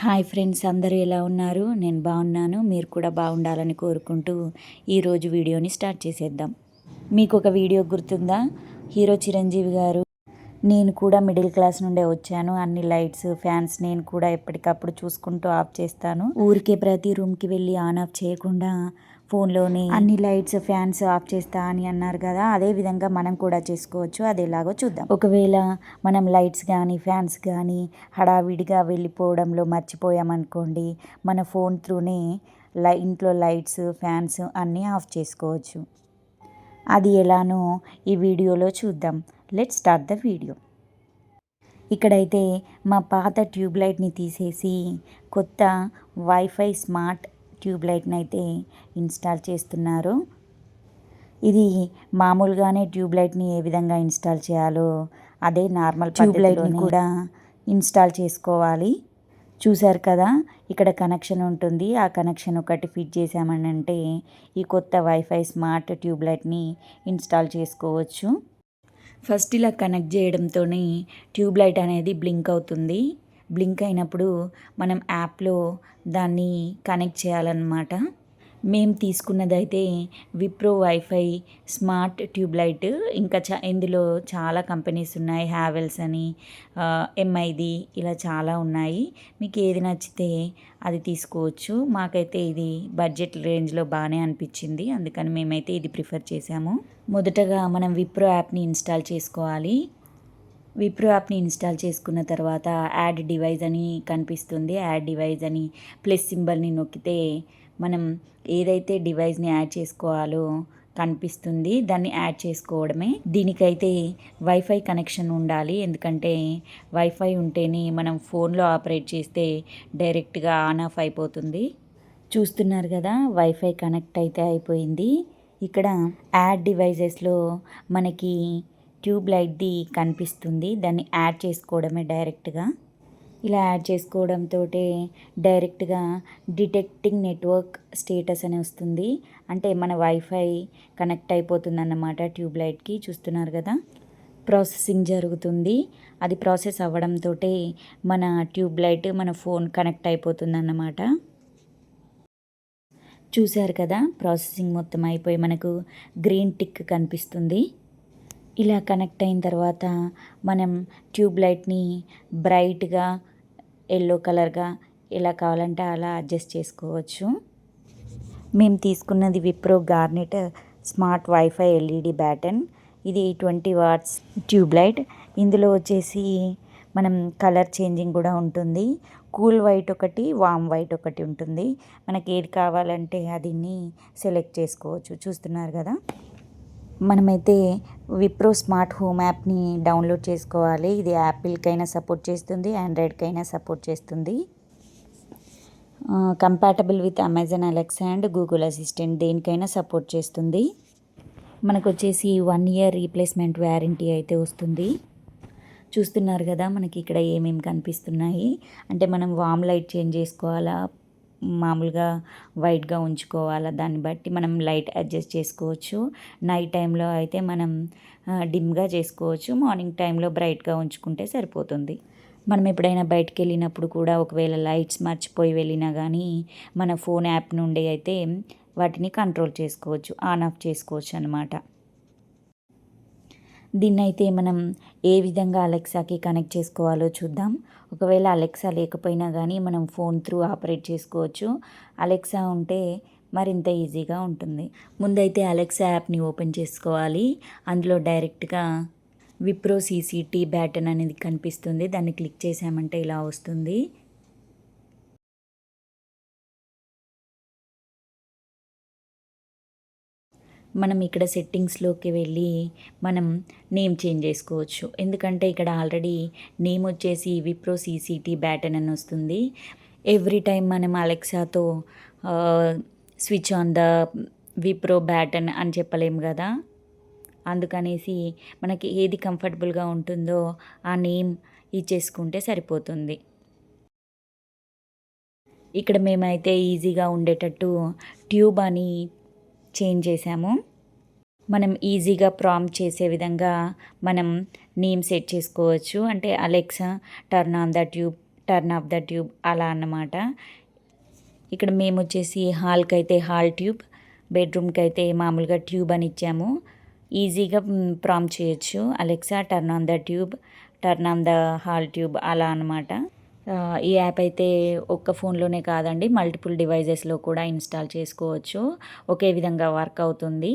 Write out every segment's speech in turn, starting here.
Hi friends, అందరూ ఎలా ఉన్నారు? నేను బాగున్నాను. మీరు కూడా బాగుండాలని కోరుకుంటూ ఈరోజు వీడియోని స్టార్ట్ చేసేద్దాం. మీకు ఒక వీడియో గుర్తుందా? హీరో చిరంజీవి గారు నేను కూడా మిడిల్ క్లాస్ నుండే వచ్చాను, అన్ని లైట్స్ ఫ్యాన్స్ నేను కూడా ఎప్పటికప్పుడు చూసుకుంటూ ఆఫ్ చేస్తాను, ఊరికే ప్రతి రూమ్కి వెళ్ళి ఆన్ ఆఫ్ చేయకుండా ఫోన్లోనే అన్ని లైట్స్ ఫ్యాన్స్ ఆఫ్ చేస్తా అని అన్నారు కదా. అదే విధంగా మనం కూడా చేసుకోవచ్చు. అది ఎలాగో చూద్దాం. ఒకవేళ మనం లైట్స్ కానీ ఫ్యాన్స్ కానీ హడావిడిగా వెళ్ళిపోవడంలో మర్చిపోయామనుకోండి, మన ఫోన్ త్రూనే ఇంట్లో లైట్స్ ఫ్యాన్స్ అన్నీ ఆఫ్ చేసుకోవచ్చు. అది ఎలానో ఈ వీడియోలో చూద్దాం. Let's start the video. ఇక్కడైతే మా పాత ట్యూబ్ లైట్ని తీసేసి కొత్త వైఫై స్మార్ట్ ట్యూబ్ లైట్ని అయితే ఇన్స్టాల్ చేస్తున్నారు. ఇది మామూలుగానే ట్యూబ్ లైట్ని ఏ విధంగా ఇన్స్టాల్ చేయాలో అదే నార్మల్ ట్యూబ్ లైట్ని కూడా ఇన్స్టాల్ చేసుకోవాలి. చూశారు కదా, ఇక్కడ కనెక్షన్ ఉంటుంది. ఆ కనెక్షన్ ఒకటి ఫిట్ చేసామని అంటే ఈ కొత్త వైఫై స్మార్ట్ ట్యూబ్ లైట్ని ఇన్స్టాల్ చేసుకోవచ్చు. ఫస్ట్ ఇలా కనెక్ట్ చేయడంతోనే ట్యూబ్ లైట్ అనేది బ్లింక్ అవుతుంది. బ్లింక్ అయినప్పుడు మనం యాప్లో దాన్ని కనెక్ట్ చేయాలన్నమాట. మేము తీసుకున్నదైతే Wipro wifi smart tube light. ఇంకా ఇందులో చాలా కంపెనీస్ ఉన్నాయి. హ్యావెల్స్ అని, ఎంఐది, ఇలా చాలా ఉన్నాయి. మీకు ఏది నచ్చితే అది తీసుకోవచ్చు. మాకైతే ఇది బడ్జెట్ రేంజ్లో బాగానే అనిపించింది, అందుకని మేమైతే ఇది ప్రిఫర్ చేసాము. మొదటగా మనం విప్రో యాప్ని ఇన్స్టాల్ చేసుకోవాలి. విప్రో యాప్ని ఇన్స్టాల్ చేసుకున్న తర్వాత యాడ్ డివైస్ అని కనిపిస్తుంది. యాడ్ డివైస్ అని ప్లస్ సింబల్ని నొక్కితే మనం ఏదైతే డివైస్ని యాడ్ చేసుకోవాలో కనిపిస్తుంది. దాన్ని యాడ్ చేసుకోవడమే. దీనికైతే వైఫై కనెక్షన్ ఉండాలి, ఎందుకంటే వైఫై ఉంటేనే మనం ఫోన్లో ఆపరేట్ చేస్తే డైరెక్ట్గా ఆన్ ఆఫ్ అయిపోతుంది. చూస్తున్నారు కదా, వైఫై కనెక్ట్ అయితే అయిపోయింది. ఇక్కడ యాడ్ డివైజెస్లో మనకి ట్యూబ్ లైట్ది కనిపిస్తుంది. దాన్ని యాడ్ చేసుకోవడమే డైరెక్ట్గా. ఇలా యాడ్ చేసుకోవడంతో డైరెక్ట్గా డిటెక్టింగ్ నెట్వర్క్ స్టేటస్ అని వస్తుంది. అంటే మన వైఫై కనెక్ట్ అయిపోతుంది అన్నమాట ట్యూబ్ లైట్కి. చూస్తున్నారు కదా, ప్రాసెసింగ్ జరుగుతుంది. అది ప్రాసెస్ అవ్వడంతో మన ట్యూబ్ లైట్ మన ఫోన్ కనెక్ట్ అయిపోతుంది అన్నమాట. చూశారు కదా, ప్రాసెసింగ్ మొత్తం అయిపోయి మనకు గ్రీన్ టిక్ కనిపిస్తుంది. ఇలా కనెక్ట్ అయిన తర్వాత మనం ట్యూబ్ లైట్ని బ్రైట్గా ఎల్లో కలర్గా ఎలా కావాలంటే అలా అడ్జస్ట్ చేసుకోవచ్చు. మేము తీసుకున్నది Wipro garnet smart WiFi LED batten. ఇది 20 వాట్స్ ట్యూబ్ లైట్. ఇందులో వచ్చేసి మనం కలర్ చేంజింగ్ కూడా ఉంటుంది. కూల్ వైట్ ఒకటి, వామ్ వైట్ ఒకటి ఉంటుంది. మనకి ఏది కావాలంటే అదిని సెలెక్ట్ చేసుకోవచ్చు. చూస్తున్నారు కదా, మనమైతే విప్రో స్మార్ట్ హోమ్ యాప్ని డౌన్లోడ్ చేసుకోవాలి. ఇది యాపిల్కైనా సపోర్ట్ చేస్తుంది, ఆండ్రాయిడ్కైనా సపోర్ట్ చేస్తుంది. Compatible with Amazon Alexa and Google assistant, దేనికైనా సపోర్ట్ చేస్తుంది. మనకు వచ్చేసి 1 ఇయర్ రీప్లేస్మెంట్ వ్యారంటీ అయితే వస్తుంది. చూస్తున్నారు కదా, మనకి ఇక్కడ ఏమేమి కనిపిస్తున్నాయి అంటే మనం వామ్ లైట్ చేంజ్ చేసుకోవాలా, మామూలుగా వైట్గా ఉంచుకోవాలా, దాన్ని బట్టి మనం లైట్ అడ్జస్ట్ చేసుకోవచ్చు. నైట్ టైంలో అయితే మనం డిమ్గా చేసుకోవచ్చు, మార్నింగ్ టైంలో బ్రైట్గా ఉంచుకుంటే సరిపోతుంది. మనం ఎప్పుడైనా బయటకు వెళ్ళినప్పుడు కూడా ఒకవేళ లైట్స్ మర్చిపోయి వెళ్ళినా కానీ మన ఫోన్ యాప్ నుండి అయితే వాటిని కంట్రోల్ చేసుకోవచ్చు, ఆన్ ఆఫ్ చేసుకోవచ్చు అన్నమాట. దీన్ని అయితే మనం ఏ విధంగా అలెక్సాకి కనెక్ట్ చేసుకోవాలో చూద్దాం. ఒకవేళ అలెక్సా లేకపోయినా కానీ మనం ఫోన్ త్రూ ఆపరేట్ చేసుకోవచ్చు. అలెక్సా ఉంటే మరింత ఈజీగా ఉంటుంది. ముందైతే అలెక్సా యాప్ని ఓపెన్ చేసుకోవాలి. అందులో డైరెక్ట్గా విప్రో సీసీటీ బ్యాటన్ అనేది కనిపిస్తుంది. దాన్ని క్లిక్ చేసామంటే ఇలా వస్తుంది. మనం ఇక్కడ సెట్టింగ్స్లోకి వెళ్ళి మనం నేమ్ చేంజ్ చేసుకోవచ్చు. ఎందుకంటే ఇక్కడ ఆల్రెడీ నేమ్ వచ్చేసి విప్రో సీసీటీ బ్యాటన్ అని వస్తుంది. ఎవ్రీ టైం మనం అలెక్సాతో switch on the Wipro batten అని చెప్పలేము కదా. అందుకనేసి మనకి ఏది కంఫర్టబుల్గా ఉంటుందో ఆ నేమ్ ఇచ్చేసుకుంటే సరిపోతుంది. ఇక్కడ మేమైతే ఈజీగా ఉండేటట్టు ట్యూబ్ అని చేంజ్ చేసాము. మనం ఈజీగా ప్రాంప్ట్ చేసే విధంగా మనం నేమ్ సెట్ చేసుకోవచ్చు. అంటే Alexa turn on the tube turn off the tube అలా అన్నమాట. ఇక్కడ మేము వచ్చేసి హాల్కి అయితే హాల్ ట్యూబ్, బెడ్రూమ్కి అయితే మామూలుగా ట్యూబ్ అని ఇచ్చాము. ఈజీగా ప్రాంప్ట్ చేయొచ్చు, Alexa turn on the tube, turn on the hall tube అలా అనమాట. ఈ యాప్ అయితే ఒక్క ఫోన్లోనే కాదండి, మల్టిపుల్ డివైజెస్లో కూడా ఇన్స్టాల్ చేసుకోవచ్చు. ఒకే విధంగా వర్క్ అవుతుంది.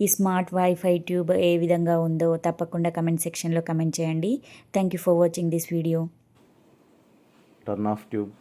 ఈ స్మార్ట్ వైఫై ట్యూబ్ ఏ విధంగా ఉందో తప్పకుండా కమెంట్ సెక్షన్లో కమెంట్ చేయండి. Thank you for watching this video. Turn off tube.